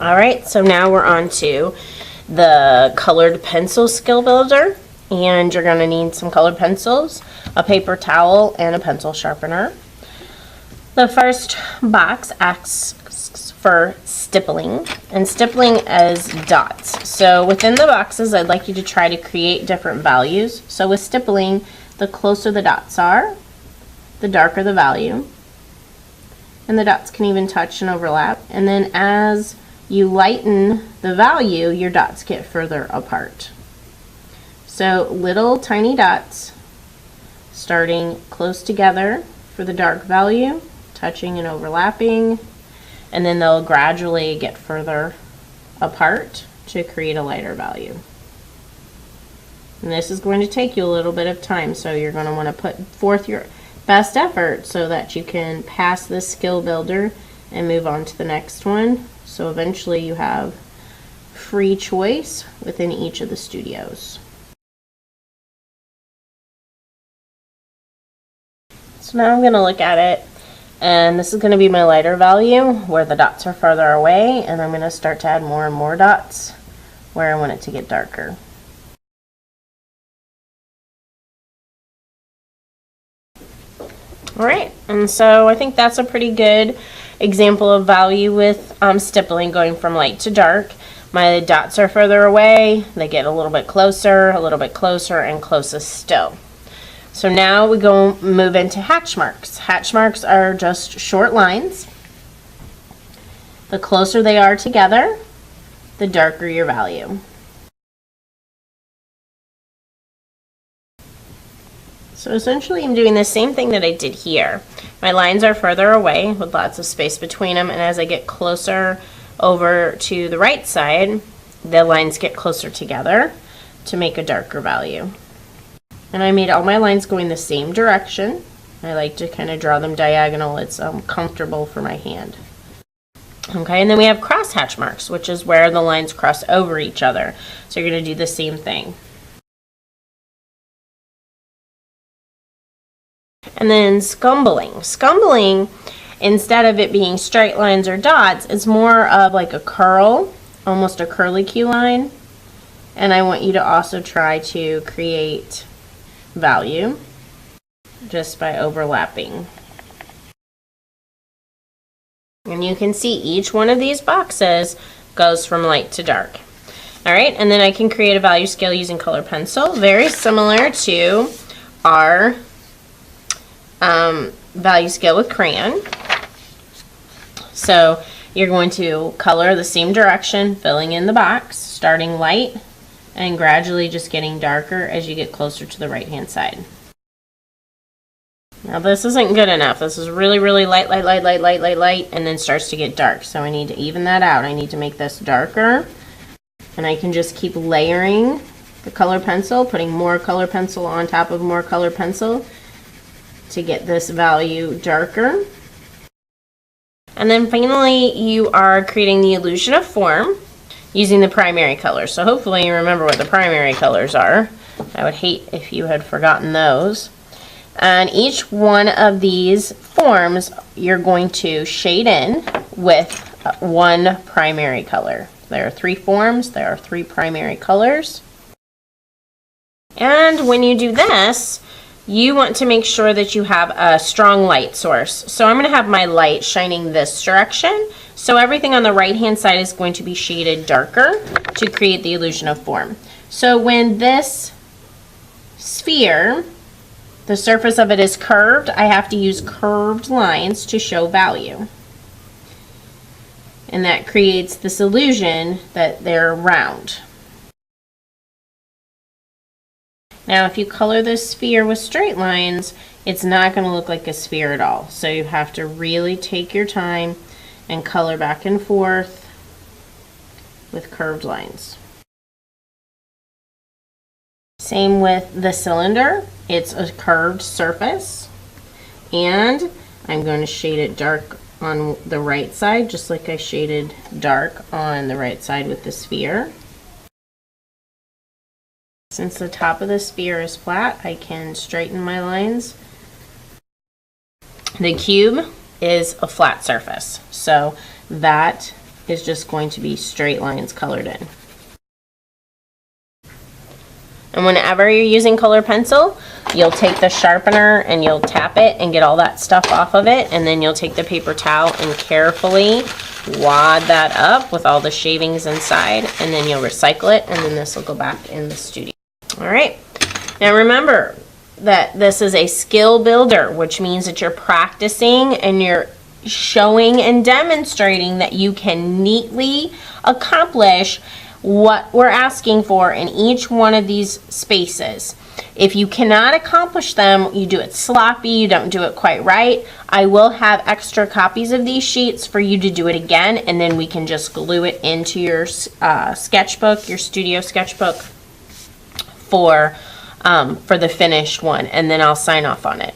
All right, so now we're on to the colored pencil skill builder, and you're going to need some colored pencils, a paper towel, and a pencil sharpener. The first box asks for stippling, and stippling is dots. So within the boxes, I'd like you to try to create different values. So with stippling, the closer the dots are, the darker the value. And the dots can even touch and overlap. And then as you lighten the value, your dots get further apart. So little tiny dots starting close together for the dark value, touching and overlapping, and then they'll gradually get further apart to create a lighter value. And this is going to take you a little bit of time, so you're going to want to put forth your best effort so that you can pass this skill builder and move on to the next one. So eventually you have free choice within each of the studios. So now I'm going to look at it, and this is going to be my lighter value where the dots are farther away, and I'm going to start to add more and more dots where I want it to get darker. Alright, and so I think that's a pretty good example of value with stippling, going from light to dark. My dots are further away, they get a little bit closer, and closest still. So now we move into hatch marks. Hatch marks are just short lines. The closer they are together, the darker your value. So essentially I'm doing the same thing that I did here. My lines are further away with lots of space between them, and as I get closer over to the right side, the lines get closer together to make a darker value. And I made all my lines going the same direction. I like to kind of draw them diagonal. It's comfortable for my hand. Okay, and then we have crosshatch marks, which is where the lines cross over each other. So you're going to do the same thing. And then scumbling. Scumbling, instead of it being straight lines or dots, it's more of like a curl, almost a curlicue line. And I want you to also try to create value just by overlapping. And you can see each one of these boxes goes from light to dark. Alright, and then I can create a value scale using color pencil, very similar to our value scale with crayon. So you're going to color the same direction, filling in the box, starting light and gradually just getting darker as you get closer to the right hand side. Now this isn't good enough. This is really, really light, and then starts to get dark. So I need to even that out. I need to make this darker, and I can just keep layering the color pencil, putting more color pencil on top of more color pencil to get this value darker. And then finally you are creating the illusion of form using the primary colors. So hopefully you remember what the primary colors are. I would hate if you had forgotten those. And each one of these forms you're going to shade in with one primary color. There are 3 forms, there are 3 primary colors. And when you do this, you want to make sure that you have a strong light source. So I'm going to have my light shining this direction. So everything on the right hand side is going to be shaded darker to create the illusion of form. So when this sphere, the surface of it is curved, I have to use curved lines to show value. And that creates this illusion that they're round. Now if you color this sphere with straight lines, it's not going to look like a sphere at all. So you have to really take your time and color back and forth with curved lines. Same with the cylinder. It's a curved surface, and I'm going to shade it dark on the right side, just like I shaded dark on the right side with the sphere. Since the top of the sphere is flat, I can straighten my lines. The cube is a flat surface, so that is just going to be straight lines colored in. And whenever you're using colored pencil, you'll take the sharpener and you'll tap it and get all that stuff off of it, and then you'll take the paper towel and carefully wad that up with all the shavings inside, and then you'll recycle it, and then this will go back in the studio. All right, now remember that this is a skill builder, which means that you're practicing and you're showing and demonstrating that you can neatly accomplish what we're asking for in each one of these spaces. If you cannot accomplish them, you do it sloppy, you don't do it quite right, I will have extra copies of these sheets for you to do it again, and then we can just glue it into your sketchbook, your studio sketchbook for the finished one, and then I'll sign off on it.